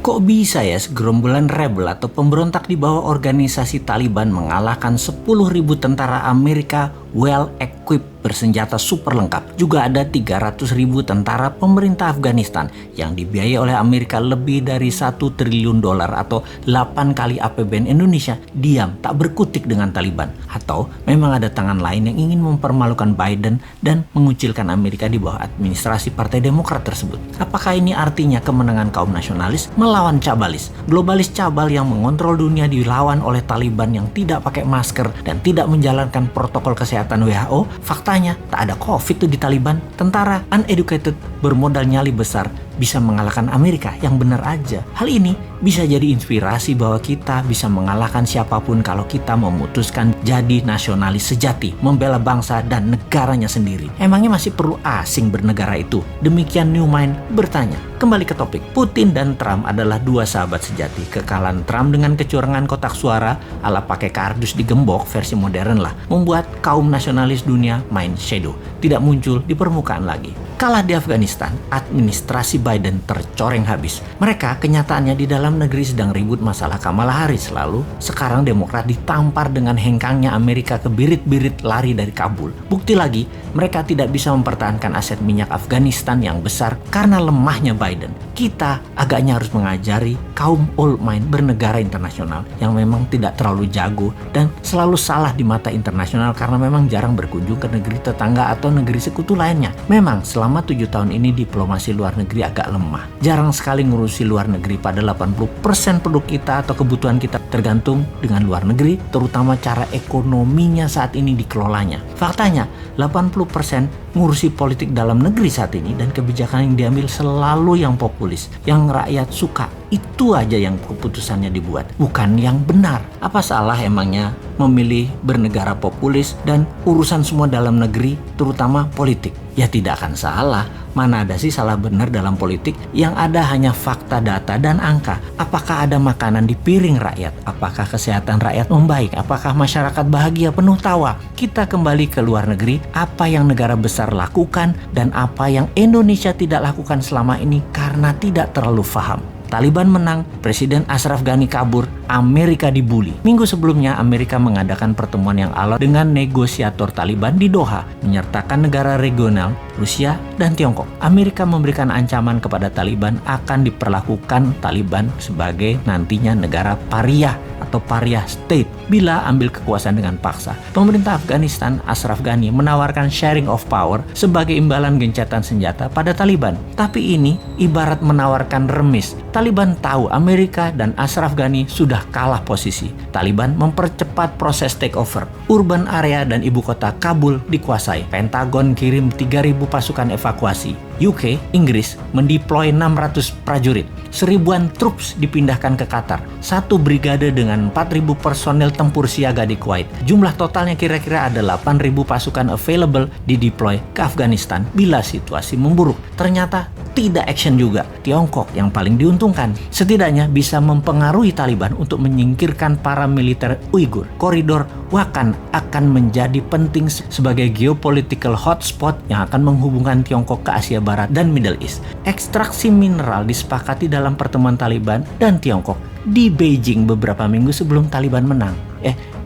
Kok bisa ya segerombolan rebel atau pemberontak di bawah organisasi Taliban mengalahkan 10.000 tentara Amerika well-equipped bersenjata super lengkap. Juga ada 300.000 tentara pemerintah Afghanistan yang dibiayai oleh Amerika lebih dari 1 triliun dolar atau 8 kali APBN Indonesia diam tak berkutik dengan Taliban. Atau memang ada tangan lain yang ingin mempermalukan Biden dan mengucilkan Amerika di bawah administrasi Partai Demokrat tersebut. Apakah ini artinya kemenangan kaum nasionalis melawan cabalis? Globalis cabal yang mengontrol dunia dilawan oleh Taliban yang tidak pakai masker dan tidak menjalankan protokol kesehatan WHO. Faktanya tak ada COVID tuh di Taliban. Tentara uneducated bermodal nyali besar bisa mengalahkan Amerika yang benar aja. Hal ini bisa jadi inspirasi bahwa kita bisa mengalahkan siapapun kalau kita memutuskan jadi nasionalis sejati, membela bangsa dan negaranya sendiri. Emangnya masih perlu asing bernegara itu? Demikian New Mind bertanya. Kembali ke topik, Putin dan Trump adalah dua sahabat sejati. Kekalahan Trump dengan kecurangan kotak suara ala pakai kardus digembok versi modern lah, membuat kaum nasionalis dunia main shadow, tidak muncul di permukaan lagi. Kalah di Afghanistan, administrasi Biden tercoreng habis. Mereka kenyataannya di dalam negeri sedang ribut masalah Kamala Harris. Lalu sekarang Demokrat ditampar dengan hengkangnya Amerika ke birit-birit lari dari Kabul. Bukti lagi, mereka tidak bisa mempertahankan aset minyak Afghanistan yang besar karena lemahnya Biden. Kita agaknya harus mengajari kaum old mind bernegara internasional yang memang tidak terlalu jago dan selalu salah di mata internasional karena memang jarang berkunjung ke negeri tetangga atau negeri sekutu lainnya. Memang selama 7 tahun ini diplomasi luar negeri agak lemah. Jarang sekali ngurusi luar negeri, pada 80% produk kita atau kebutuhan kita tergantung dengan luar negeri, terutama cara ekonominya saat ini dikelolanya. Faktanya, 80% ngurusi politik dalam negeri saat ini dan kebijakan yang diambil selalu yang populis, yang rakyat suka. Itu aja yang keputusannya dibuat, bukan yang benar. Apa salah emangnya memilih bernegara populis dan urusan semua dalam negeri, terutama politik? Ya tidak akan salah. Mana ada sih salah benar dalam politik? Yang ada hanya fakta, data, dan angka. Apakah ada makanan di piring rakyat? Apakah kesehatan rakyat membaik? Apakah masyarakat bahagia penuh tawa? Kita kembali ke luar negeri, apa yang negara besar lakukan dan apa yang Indonesia tidak lakukan selama ini karena tidak terlalu paham. Taliban menang, Presiden Ashraf Ghani kabur, Amerika dibully. Minggu sebelumnya, Amerika mengadakan pertemuan yang alot dengan negosiator Taliban di Doha, menyertakan negara regional, Rusia, dan Tiongkok. Amerika memberikan ancaman kepada Taliban akan diperlakukan Taliban sebagai nantinya negara pariah atau pariah state bila ambil kekuasaan dengan paksa. Pemerintah Afghanistan, Ashraf Ghani, menawarkan sharing of power sebagai imbalan gencatan senjata pada Taliban. Tapi ini ibarat menawarkan remis. Taliban tahu Amerika dan Ashraf Ghani sudah kalah posisi. Taliban mempercepat proses takeover. Urban area dan ibu kota Kabul dikuasai. Pentagon kirim 3.000 pasukan evakuasi. UK, Inggris, mendeploy 600 prajurit. 1.000-an troops dipindahkan ke Qatar. 1 brigade dengan 4.000 personel tempur siaga di Kuwait. Jumlah totalnya kira-kira ada 8.000 pasukan available dideploy ke Afghanistan bila situasi memburuk. Ternyata tidak action juga. Tiongkok yang paling diuntungkan. Setidaknya bisa mempengaruhi Taliban untuk menyingkirkan para militer Uighur. Koridor Wakhan akan menjadi penting sebagai geopolitical hotspot yang akan menghubungkan Tiongkok ke Asia Barat dan Middle East. Ekstraksi mineral disepakati dalam pertemuan Taliban dan Tiongkok di Beijing beberapa minggu sebelum Taliban menang.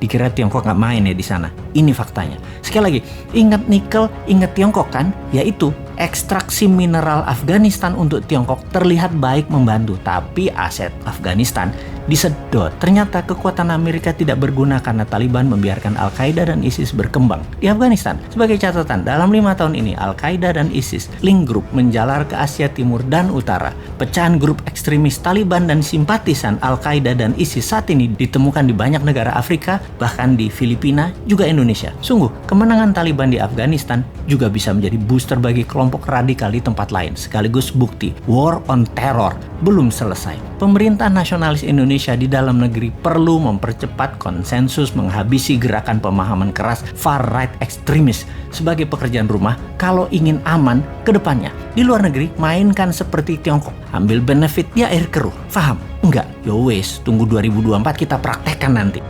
Dikira Tiongkok nggak main ya di sana. Ini faktanya. Sekali lagi, ingat nikel, ingat Tiongkok kan? Yaitu ekstraksi mineral Afghanistan untuk Tiongkok terlihat baik membantu, tapi aset Afghanistan disedot. Ternyata kekuatan Amerika tidak berguna karena Taliban membiarkan Al-Qaeda dan ISIS berkembang di Afghanistan. Sebagai catatan, dalam 5 tahun ini Al-Qaeda dan ISIS link grup menjalar ke Asia Timur dan Utara. Pecahan grup ekstremis Taliban dan simpatisan Al-Qaeda dan ISIS saat ini ditemukan di banyak negara Afrika, bahkan di Filipina, juga Indonesia. Sungguh, kemenangan Taliban di Afghanistan juga bisa menjadi booster bagi kelompok radikal di tempat lain, sekaligus bukti war on terror belum selesai. Pemerintah nasionalis Indonesia di dalam negeri perlu mempercepat konsensus menghabisi gerakan pemahaman keras far right ekstremis sebagai pekerjaan rumah kalau ingin aman ke depannya. Di luar negeri, mainkan seperti Tiongkok, ambil benefit di air keruh. Paham? Enggak? Yo wes, tunggu 2024 kita praktekkan nanti.